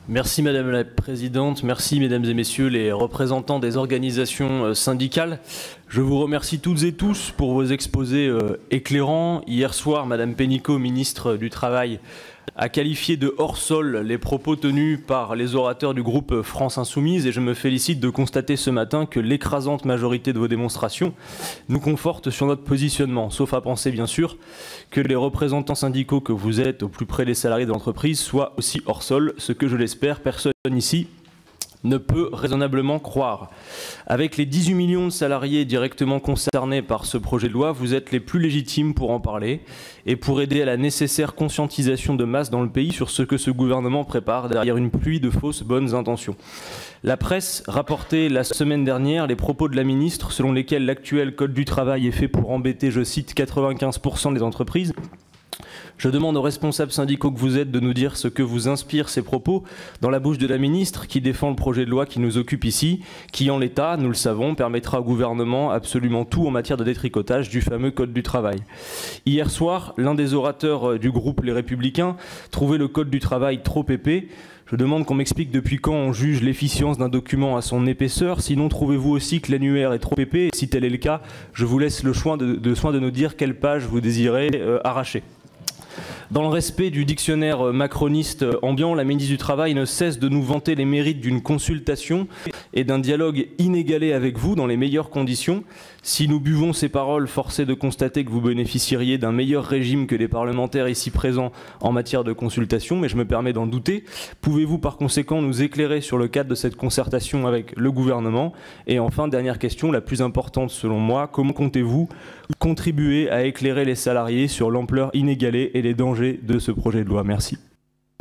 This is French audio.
Merci Madame la Présidente, merci Mesdames et Messieurs les représentants des organisations syndicales. Je vous remercie toutes et tous pour vos exposés éclairants. Hier soir, Madame Pénicaud, ministre du Travail, a qualifié de hors-sol les propos tenus par les orateurs du groupe France Insoumise et je me félicite de constater ce matin que l'écrasante majorité de vos démonstrations nous conforte sur notre positionnement, sauf à penser bien sûr que les représentants syndicaux que vous êtes au plus près des salariés de l'entreprise soient aussi hors-sol, ce que je l'espère, personne ici ne peut raisonnablement croire. Avec les 18 millions de salariés directement concernés par ce projet de loi, vous êtes les plus légitimes pour en parler et pour aider à la nécessaire conscientisation de masse dans le pays sur ce que ce gouvernement prépare derrière une pluie de fausses bonnes intentions. La presse rapportait la semaine dernière les propos de la ministre selon lesquels l'actuel Code du travail est fait pour embêter, je cite, 95% des entreprises. Je demande aux responsables syndicaux que vous êtes de nous dire ce que vous inspirent ces propos dans la bouche de la ministre qui défend le projet de loi qui nous occupe ici, qui en l'état, nous le savons, permettra au gouvernement absolument tout en matière de détricotage du fameux Code du travail. Hier soir, l'un des orateurs du groupe Les Républicains trouvait le Code du travail trop épais. Je demande qu'on m'explique depuis quand on juge l'efficience d'un document à son épaisseur. Sinon, trouvez-vous aussi que l'annuaire est trop épais? Et si tel est le cas, je vous laisse le soin de nous dire quelle page vous désirez arracher. Dans le respect du dictionnaire macroniste ambiant, la ministre du Travail ne cesse de nous vanter les mérites d'une consultation et d'un dialogue inégalé avec vous dans les meilleures conditions. Si nous buvons ces paroles, force est de constater que vous bénéficieriez d'un meilleur régime que les parlementaires ici présents en matière de consultation, mais je me permets d'en douter. Pouvez-vous par conséquent nous éclairer sur le cadre de cette concertation avec le gouvernement? Et enfin, dernière question, la plus importante selon moi, comment comptez-vous contribuer à éclairer les salariés sur l'ampleur inégalée et les dangers de ce projet de loi? Merci.